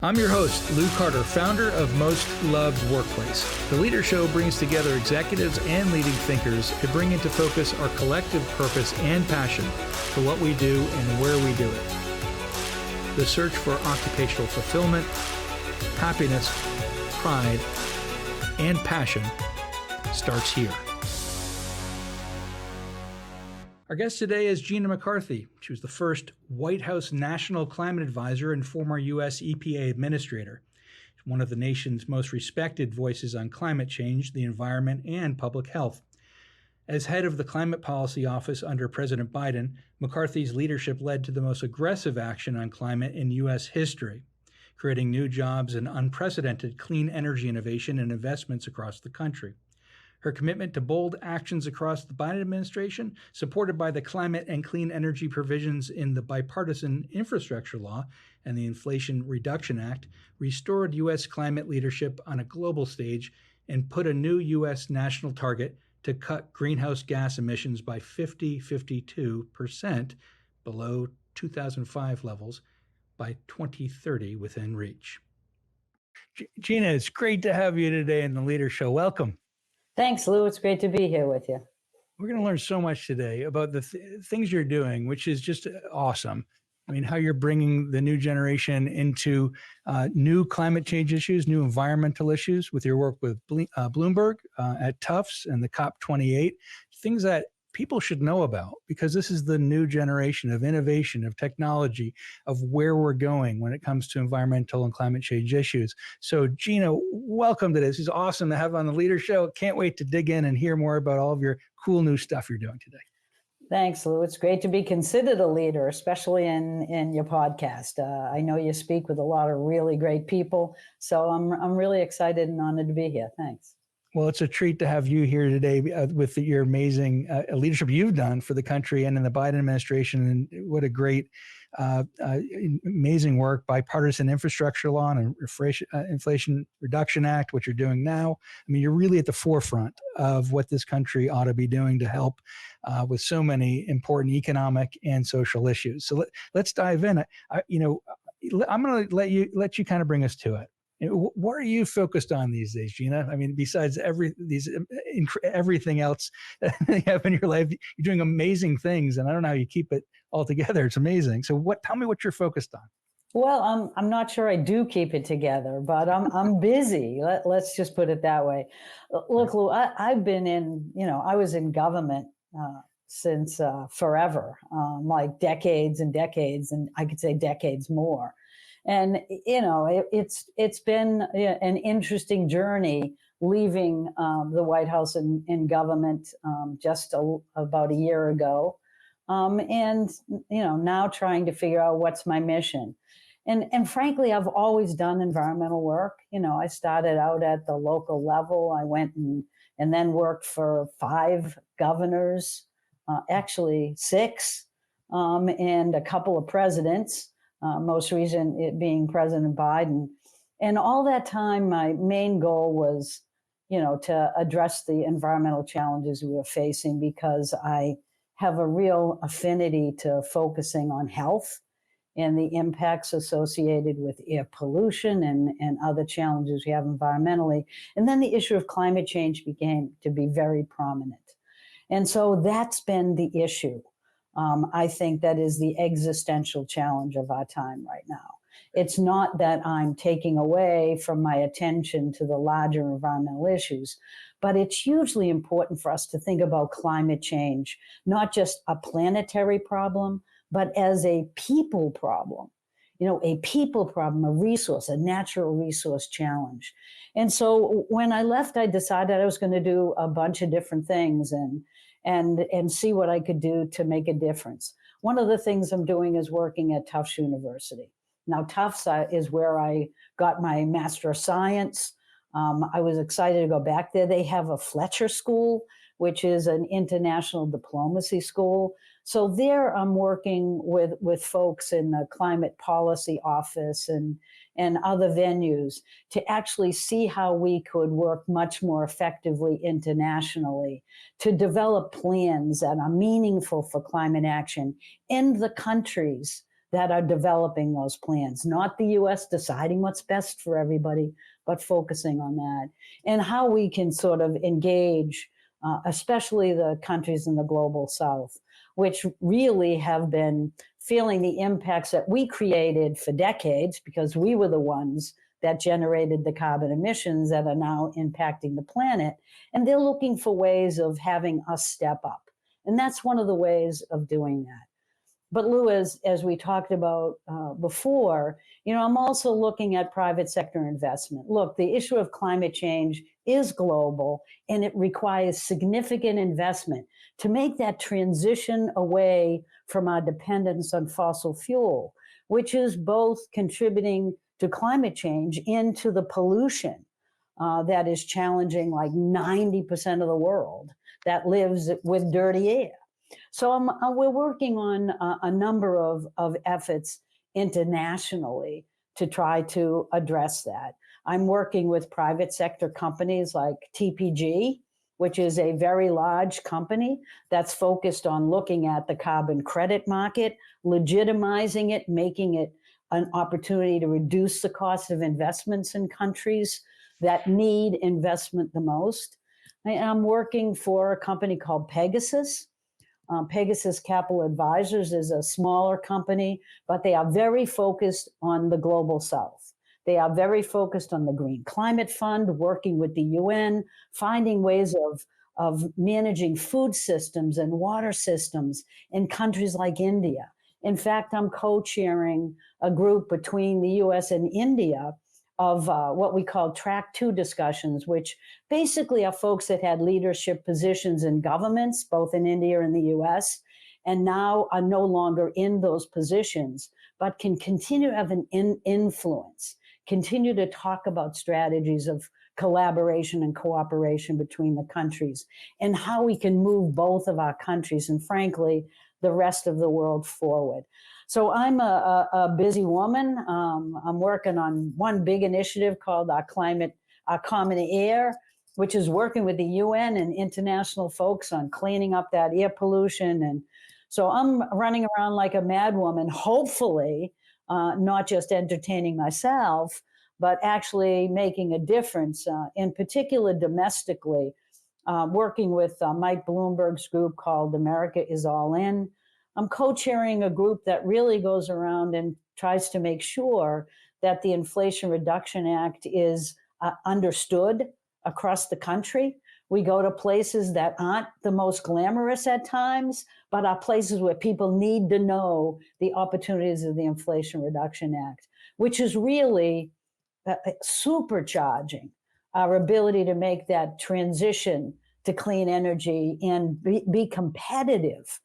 I'm your host, Lou Carter, founder of Most Loved Workplace. The Leader Show brings together executives and leading thinkers to bring into focus our collective purpose and passion for what we do and where we do it. The search for occupational fulfillment, happiness, pride, and passion starts here. Our guest today is Gina McCarthy. She was the first White House National Climate Advisor and former U.S. EPA Administrator. She's one of the nation's most respected voices on climate change, the environment, and public health. As head of the Climate Policy Office under President Biden, McCarthy's leadership led to the most aggressive action on climate in U.S. history, creating new jobs and unprecedented clean energy innovation and investments across the country. Her commitment to bold actions across the Biden administration, supported by the climate and clean energy provisions in the bipartisan infrastructure law and the Inflation Reduction Act, restored U.S. climate leadership on a global stage and put a new U.S. national target to cut greenhouse gas emissions by 52% below 2005 levels by 2030 within reach. Gina, it's great to have you today in the Leader Show. Welcome. Thanks, Lou. It's great to be here with you. We're going to learn so much today about the things you're doing, which is just awesome. I mean, how you're bringing the new generation into new climate change issues, new environmental issues with your work with Bloomberg at Tufts and the COP28, things that people should know about, because this is the new generation of innovation, of technology, of where we're going when it comes to environmental and climate change issues. So Gina, welcome to this. It's awesome to have on the Leader Show. Can't wait to dig in and hear more about all of your cool new stuff you're doing today. Thanks, Lou. It's great to be considered a leader, especially in your podcast. I know you speak with a lot of really great people, so I'm really excited and honored to be here. Thanks. Well, it's a treat to have you here today with your amazing leadership you've done for the country and in the Biden administration. And what a great, amazing work, bipartisan infrastructure law and Inflation Reduction Act, what you're doing now. I mean, you're really at the forefront of what this country ought to be doing to help with so many important economic and social issues. So let's dive in. I'm going to let you kind of bring us to it. What are you focused on these days, Gina? I mean, besides everything else that you have in your life, you're doing amazing things, and I don't know how you keep it all together. It's amazing. So, tell me what you're focused on. Well, I'm not sure I do keep it together, but I'm busy. Let's just put it that way. Look, Lou, I've been I was in government since forever, like decades and decades, and I could say decades more. And, it's been an interesting journey leaving the White House and government just about a year ago. And now trying to figure out what's my mission. And frankly, I've always done environmental work. I started out at the local level. I went and then worked for 5 governors, actually 6, and a couple of presidents. Most recent it being President Biden. And all that time, my main goal was, to address the environmental challenges we were facing, because I have a real affinity to focusing on health and the impacts associated with air pollution and other challenges we have environmentally. And then the issue of climate change began to be very prominent. And so that's been the issue. I think that is the existential challenge of our time right now. It's not that I'm taking away from my attention to the larger environmental issues, but it's hugely important for us to think about climate change, not just a planetary problem, but as a people problem. A people problem, a resource, a natural resource challenge. And so when I left, I decided I was going to do a bunch of different things and see what I could do to make a difference. One of the things I'm doing is working at Tufts University. Now, Tufts is where I got my Master of Science. I was excited to go back there. They have a Fletcher School, which is an international diplomacy school. So there I'm working with folks in the climate policy office and other venues to actually see how we could work much more effectively internationally to develop plans that are meaningful for climate action in the countries that are developing those plans, not the US deciding what's best for everybody, but focusing on that and how we can sort of engage, especially the countries in the global South, which really have been feeling the impacts that we created for decades because we were the ones that generated the carbon emissions that are now impacting the planet. And they're looking for ways of having us step up. And that's one of the ways of doing that. But Lou, as we talked about before, I'm also looking at private sector investment. Look, the issue of climate change is global, and it requires significant investment to make that transition away from our dependence on fossil fuel, which is both contributing to climate change and to the pollution that is challenging like 90% of the world that lives with dirty air. So we're working on a number of efforts internationally to try to address that. I'm working with private sector companies like TPG, which is a very large company that's focused on looking at the carbon credit market, legitimizing it, making it an opportunity to reduce the cost of investments in countries that need investment the most. And I'm working for a company called Pegasus. Pegasus Capital Advisors is a smaller company, but they are very focused on the global South. They are very focused on the Green Climate Fund, working with the UN, finding ways of managing food systems and water systems in countries like India. In fact, I'm co-chairing a group between the US and India of what we call Track 2 discussions, which basically are folks that had leadership positions in governments, both in India and the US, and now are no longer in those positions, but can continue to have an influence, continue to talk about strategies of collaboration and cooperation between the countries, and how we can move both of our countries and, frankly, the rest of the world forward. So I'm a busy woman. I'm working on one big initiative called Our Common Air, which is working with the UN and international folks on cleaning up that air pollution. And so I'm running around like a mad woman, hopefully not just entertaining myself, but actually making a difference, in particular domestically, working with Mike Bloomberg's group called America is All In. I'm co-chairing a group that really goes around and tries to make sure that the Inflation Reduction Act is understood across the country. We go to places that aren't the most glamorous at times, but are places where people need to know the opportunities of the Inflation Reduction Act, which is really supercharging our ability to make that transition to clean energy and be competitive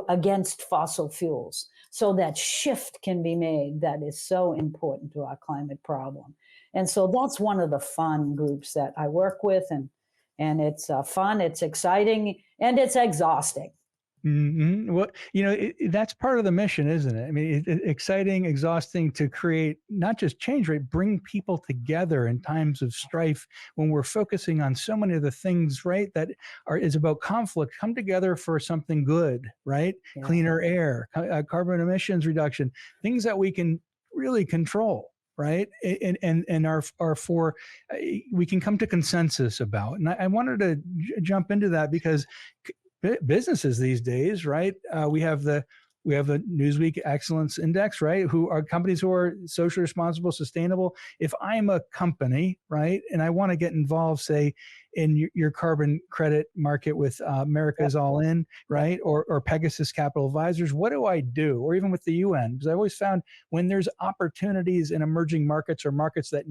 against fossil fuels. So that shift can be made that is so important to our climate problem. And so that's one of the fun groups that I work with, and it's fun, it's exciting, and it's exhausting. Mm-hmm. Well, that's part of the mission, isn't it? I mean, it's exciting, exhausting to create not just change, right? Bring people together in times of strife when we're focusing on so many of the things, right? That is about conflict. Come together for something good, right? Yeah. Cleaner air, carbon emissions reduction, things that we can really control. Right. And are for we can come to consensus about. And I wanted to jump into that because businesses these days, right? We have the Newsweek Excellence Index, right? Who are companies who are socially responsible, sustainable. If I'm a company, right, and I want to get involved, say, in your carbon credit market with America's All In, right, or Pegasus Capital Advisors, what do I do? Or even with the UN, because I've always found when there's opportunities in emerging markets or markets that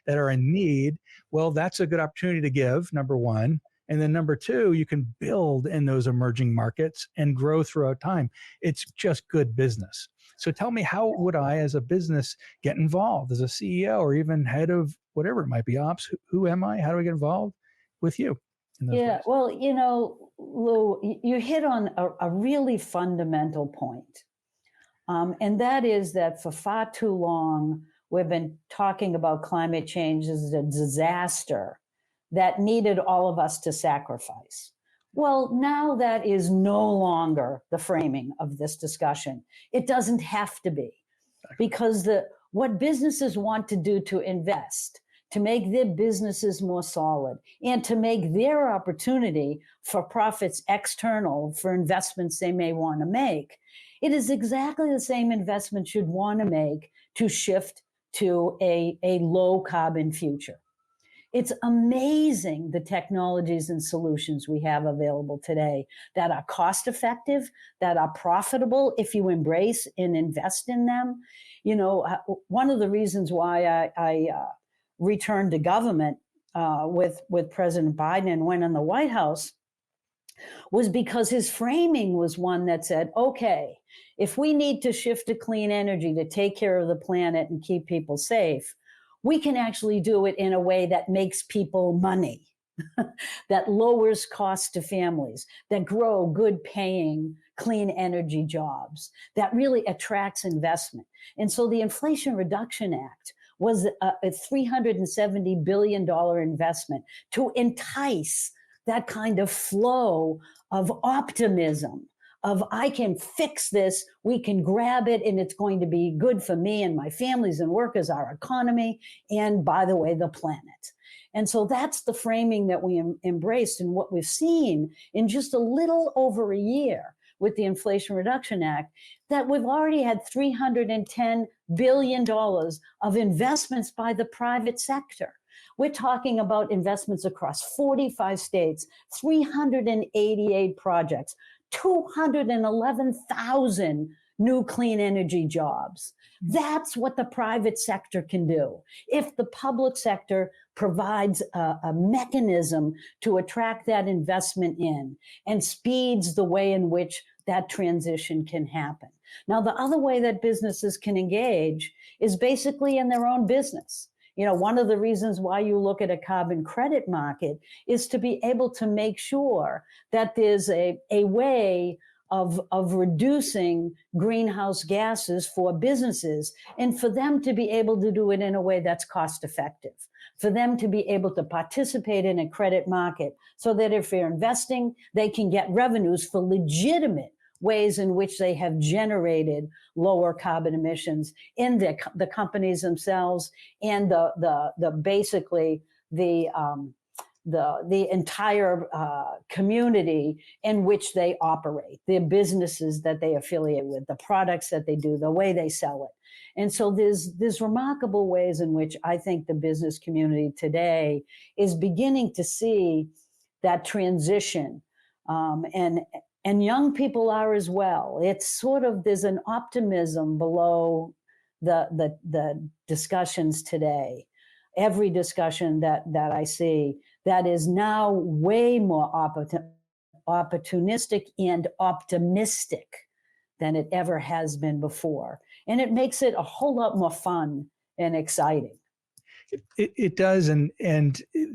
are in need, well, that's a good opportunity to give, number one. And then number two, you can build in those emerging markets and grow throughout time. It's just good business. So tell me, how would I, as a business, get involved as a CEO or even head of whatever it might be, ops? Who am I? How do I get involved with you? Yeah, ways? Well, Lou, you hit on a really fundamental point. And that is that for far too long, we've been talking about climate change as a disaster that needed all of us to sacrifice. Well, now that is no longer the framing of this discussion. It doesn't have to be, because what businesses want to do to invest, to make their businesses more solid, and to make their opportunity for profits external for investments they may want to make, it is exactly the same investment you'd want to make to shift to a low carbon future. It's amazing the technologies and solutions we have available today that are cost effective, that are profitable if you embrace and invest in them. You know, one of the reasons why I returned to government with President Biden and went in the White House was because his framing was one that said, okay, if we need to shift to clean energy to take care of the planet and keep people safe, we can actually do it in a way that makes people money, that lowers costs to families, that grow good paying clean energy jobs, that really attracts investment. And so the Inflation Reduction Act was a $370 billion investment to entice that kind of flow of optimism, of I can fix this, we can grab it, and it's going to be good for me and my families and workers, our economy, and by the way, the planet. And so that's the framing that we embraced, and what we've seen in just a little over a year with the Inflation Reduction Act, that we've already had $310 billion of investments by the private sector. We're talking about investments across 45 states, 388 projects, 211,000 new clean energy jobs. That's what the private sector can do. If the public sector provides a mechanism to attract that investment in and speeds the way in which that transition can happen. Now, the other way that businesses can engage is basically in their own business. You know, one of the reasons why you look at a carbon credit market is to be able to make sure that there's a way of reducing greenhouse gases for businesses, and for them to be able to do it in a way that's cost effective, for them to be able to participate in a credit market so that if they're investing, they can get revenues for legitimate ways in which they have generated lower carbon emissions in the companies themselves and basically the entire community in which they operate, their businesses that they affiliate with, the products that they do, the way they sell it. And so there's remarkable ways in which I think the business community today is beginning to see that transition, and young people are as well. It's sort of, there's an optimism below the discussions today. Every discussion that I see that is now way more opportunistic and optimistic than it ever has been before. And it makes it a whole lot more fun and exciting. It does, and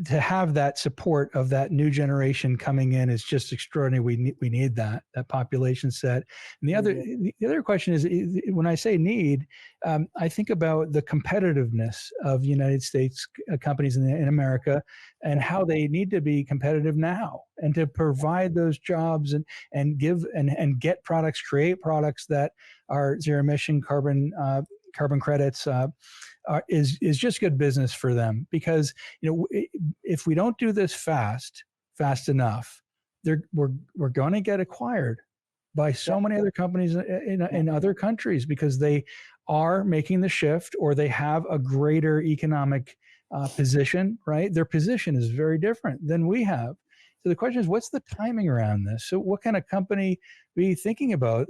to have that support of that new generation coming in is just extraordinary. We need that population set. And the other question is, when I say need, I think about the competitiveness of United States companies in America, and how they need to be competitive now, and to provide those jobs and give and get products, create products that are zero emission carbon credits. Is just good business for them, because if we don't do this fast enough, we're going to get acquired by so many other companies in other countries, because they are making the shift, or they have a greater economic position. Right, their position is very different than we have. So the question is, what's the timing around this? So what kind of company be thinking about?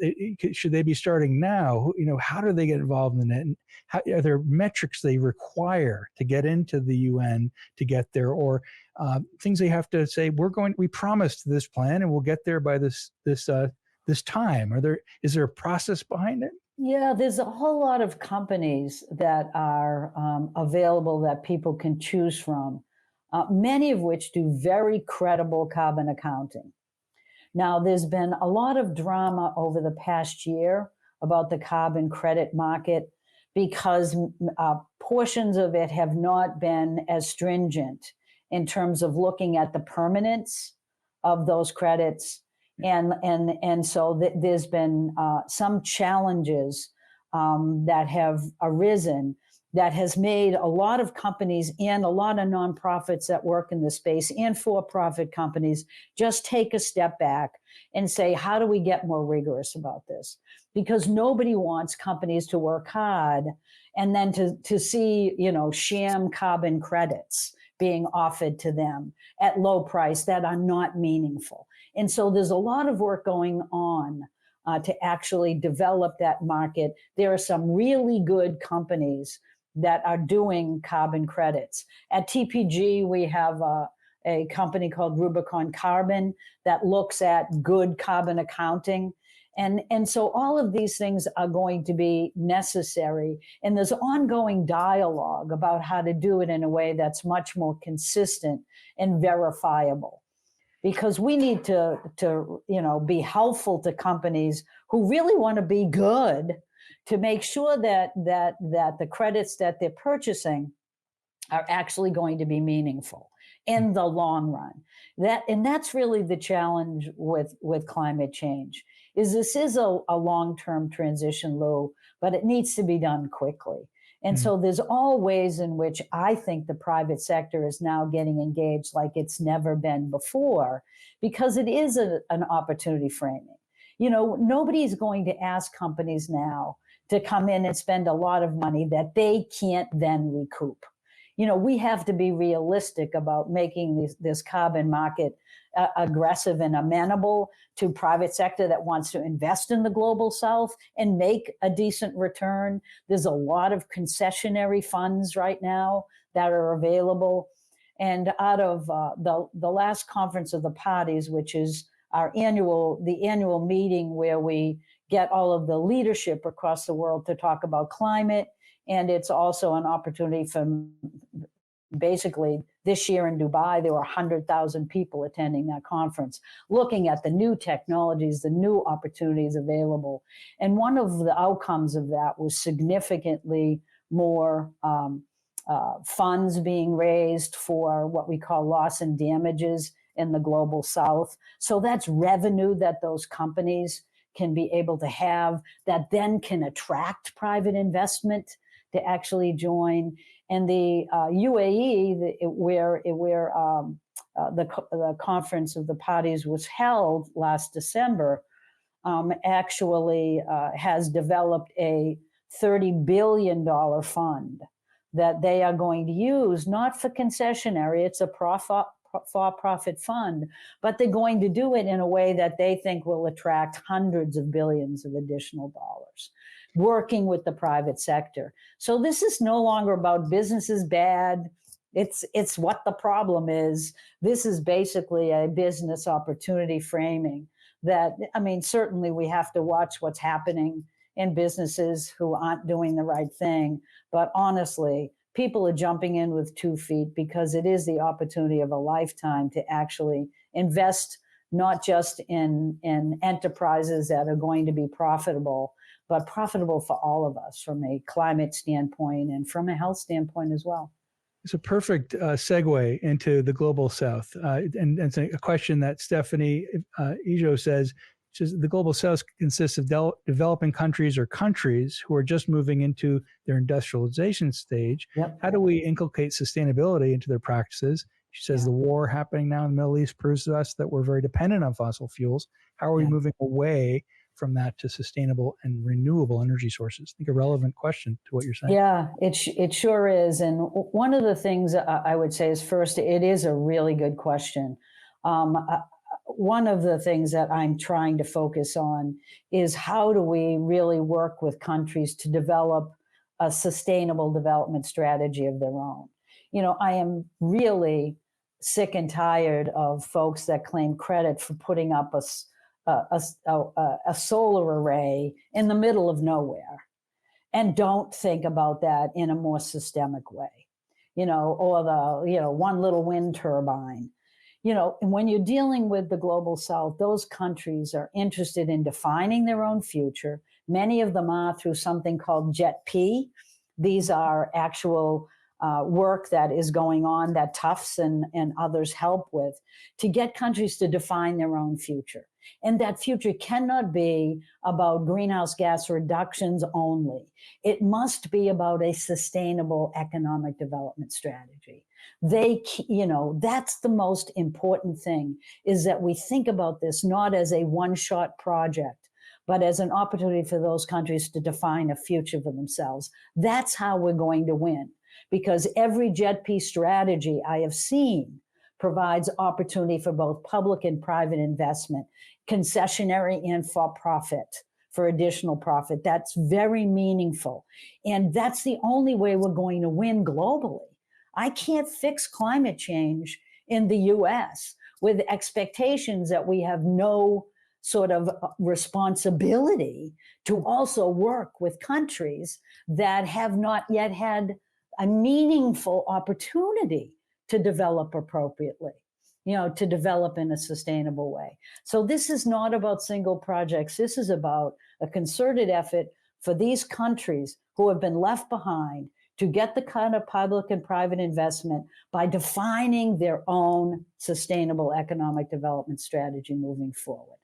Should they be starting now? How do they get involved in it? And are there metrics they require to get into the UN to get there, or things they have to say, we promised this plan and we'll get there by this time? Is there a process behind it? Yeah, there's a whole lot of companies that are available that people can choose from. Many of which do very credible carbon accounting. Now, there's been a lot of drama over the past year about the carbon credit market, because portions of it have not been as stringent in terms of looking at the permanence of those credits. And so there's been some challenges that have arisen that has made a lot of companies and a lot of nonprofits that work in the space and for-profit companies just take a step back and say, how do we get more rigorous about this? Because nobody wants companies to work hard and then to see, sham carbon credits being offered to them at low price that are not meaningful. And so there's a lot of work going on to actually develop that market. There are some really good companies that are doing carbon credits. At TPG, we have a company called Rubicon Carbon that looks at good carbon accounting. And so all of these things are going to be necessary. And there's ongoing dialogue about how to do it in a way that's much more consistent and verifiable. Because we need to be helpful to companies who really want to be good, to make sure that the credits that they're purchasing are actually going to be meaningful in the long run. That's really the challenge with climate change. This is a long-term transition, Lou, but it needs to be done quickly. And so there's all ways in which I think the private sector is now getting engaged like it's never been before, because it is an opportunity framing. Nobody's going to ask companies now to come in and spend a lot of money that they can't then recoup. We have to be realistic about making this carbon market aggressive and amenable to private sector that wants to invest in the global south and make a decent return. There's a lot of concessionary funds right now that are available. And out of the last conference of the parties, which is the annual meeting where we get all of the leadership across the world to talk about climate. And it's also an opportunity for, basically, this year in Dubai, there were 100,000 people attending that conference, looking at the new technologies, the new opportunities available. And one of the outcomes of that was significantly more funds being raised for what we call loss and damages in the global south. So that's revenue that those companies can be able to have that then can attract private investment to actually join. And the UAE, where the conference of the parties was held last December, actually has developed a $30 billion fund that they are going to use, not for concessionary, it's a for-profit fund, but they're going to do it in a way that they think will attract hundreds of billions of additional dollars, working with the private sector. So this is no longer about business is bad. It's what the problem is. This is basically a business opportunity framing that, certainly we have to watch what's happening in businesses who aren't doing the right thing. But honestly, people are jumping in with 2 feet because it is the opportunity of a lifetime to actually invest, not just in enterprises that are going to be profitable, but profitable for all of us from a climate standpoint and from a health standpoint as well. It's a perfect segue into the global south. And it's a question that Stephanie Ijo says, the global south consists of developing countries or countries who are just moving into their industrialization stage. Yep. How do we inculcate sustainability into their practices? She says the war happening now in the Middle East proves to us that we're very dependent on fossil fuels. How are we moving away from that to sustainable and renewable energy sources? I think a relevant question to what you're saying. Yeah, it sure is. And one of the things I would say is, first, it is a really good question. One of the things that I'm trying to focus on is how do we really work with countries to develop a sustainable development strategy of their own. I am really sick and tired of folks that claim credit for putting up a solar array in the middle of nowhere and don't think about that in a more systemic way, or the, one little wind turbine. And when you're dealing with the global south, those countries are interested in defining their own future. Many of them are through something called JET-P. These are actual work that is going on that Tufts and others help with to get countries to define their own future. And that future cannot be about greenhouse gas reductions only. It must be about a sustainable economic development strategy. That's the most important thing, is that we think about this not as a one-shot project, but as an opportunity for those countries to define a future for themselves. That's how we're going to win, because every JETP strategy I have seen provides opportunity for both public and private investment, concessionary and for profit, for additional profit. That's very meaningful. And that's the only way we're going to win globally. I can't fix climate change in the US with expectations that we have no sort of responsibility to also work with countries that have not yet had a meaningful opportunity to develop appropriately, to develop in a sustainable way. So this is not about single projects. This is about a concerted effort for these countries who have been left behind to get the kind of public and private investment by defining their own sustainable economic development strategy moving forward.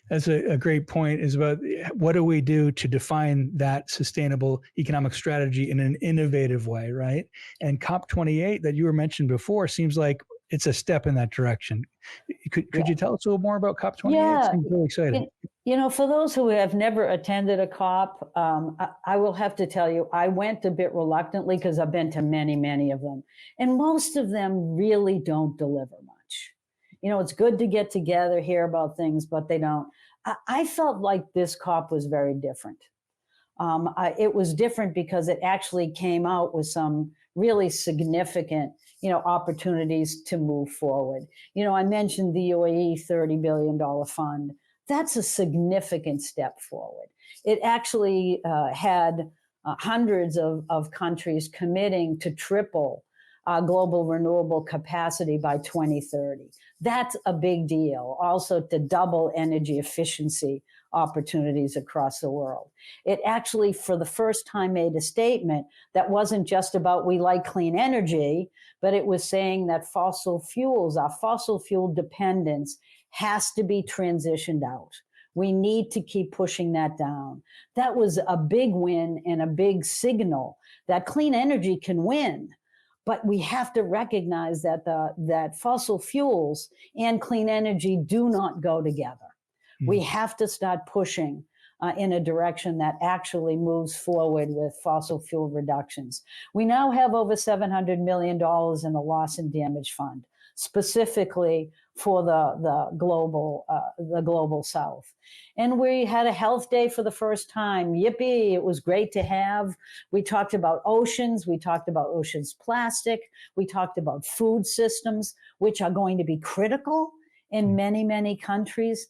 That's a great point, is about what do we do to define that sustainable economic strategy in an innovative way, right? And COP28 that you were mentioned before seems like it's a step in that direction. Could you tell us a little more about COP28? Yeah. It seems really exciting. For those who have never attended a COP, I will have to tell you, I went a bit reluctantly because I've been to many, many of them. And most of them really don't deliver much. It's good to get together, hear about things, but they don't. I felt like this COP was very different. It was different because it actually came out with some really significant, opportunities to move forward. I mentioned the UAE $30 billion fund. That's a significant step forward. It actually had hundreds of countries committing to triple global renewable capacity by 2030. That's a big deal. Also to double energy efficiency opportunities across the world. It actually, for the first time, made a statement that wasn't just about we like clean energy, but it was saying that fossil fuels, our fossil fuel dependence, has to be transitioned out. We need to keep pushing that down. That was a big win and a big signal that clean energy can win. But we have to recognize that that fossil fuels and clean energy do not go together. Mm-hmm. We have to start pushing in a direction that actually moves forward with fossil fuel reductions. We now have over $700 million in the loss and damage fund, specifically for the global South. And we had a health day for the first time. Yippee, it was great to have. We talked about oceans. We talked about oceans plastic. We talked about food systems, which are going to be critical in many, many countries.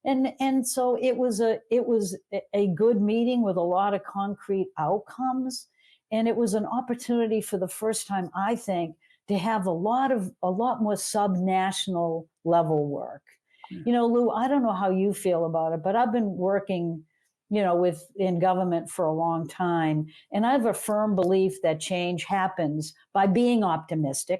And so it was a good meeting with a lot of concrete outcomes. And it was an opportunity for the first time, I think, to have a lot more subnational level work. Lou, I don't know how you feel about it, but I've been working, in government for a long time. And I have a firm belief that change happens by being optimistic.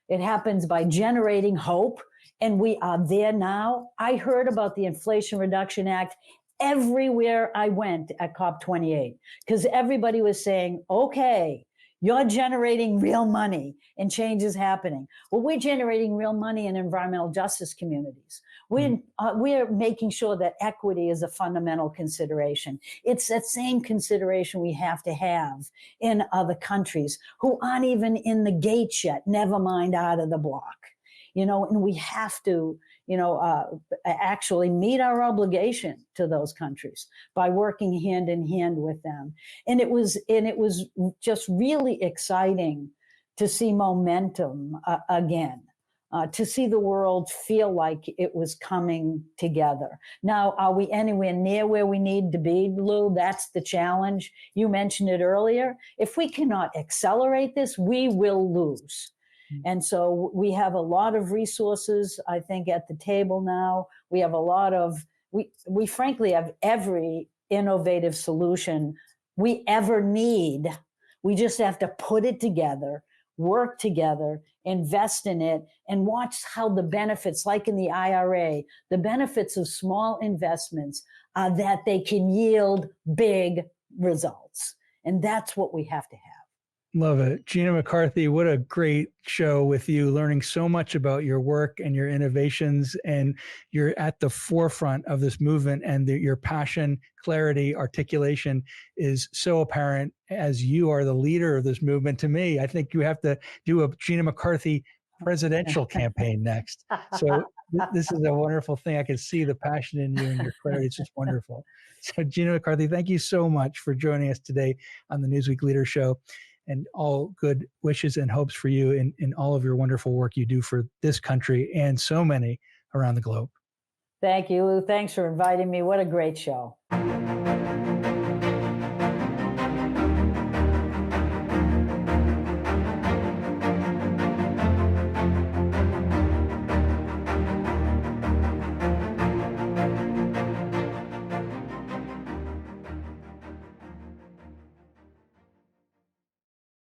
It happens by generating hope. And we are there now. I heard about the Inflation Reduction Act everywhere I went at COP28, because everybody was saying, okay, you're generating real money and change is happening. Well, we're generating real money in environmental justice communities. We're making sure that equity is a fundamental consideration. It's that same consideration we have to have in other countries who aren't even in the gates yet, never mind out of the block. And we have to, actually meet our obligation to those countries by working hand in hand with them. And it was just really exciting to see momentum again, to see the world feel like it was coming together. Now, are we anywhere near where we need to be, Lou? That's the challenge. You mentioned it earlier. If we cannot accelerate this, we will lose. And so we have a lot of resources, I think, at the table now. We have we frankly have every innovative solution we ever need We just have to put it together, work together, invest in it, and watch how the benefits, like in the IRA, the benefits of small investments, that they can yield big results. And that's what we have to have. Love it. Gina McCarthy, what a great show with you, learning so much about your work and your innovations. And you're at the forefront of this movement, and your passion, clarity, articulation is so apparent as you are the leader of this movement. To me, I think you have to do a Gina McCarthy presidential campaign next. So this is a wonderful thing. I can see the passion in you and your clarity. It's just wonderful. So Gina McCarthy, thank you so much for joining us today on the Newsweek Leader Show. And all good wishes and hopes for you in all of your wonderful work you do for this country and so many around the globe. Thank you, Lou. Thanks for inviting me. What a great show.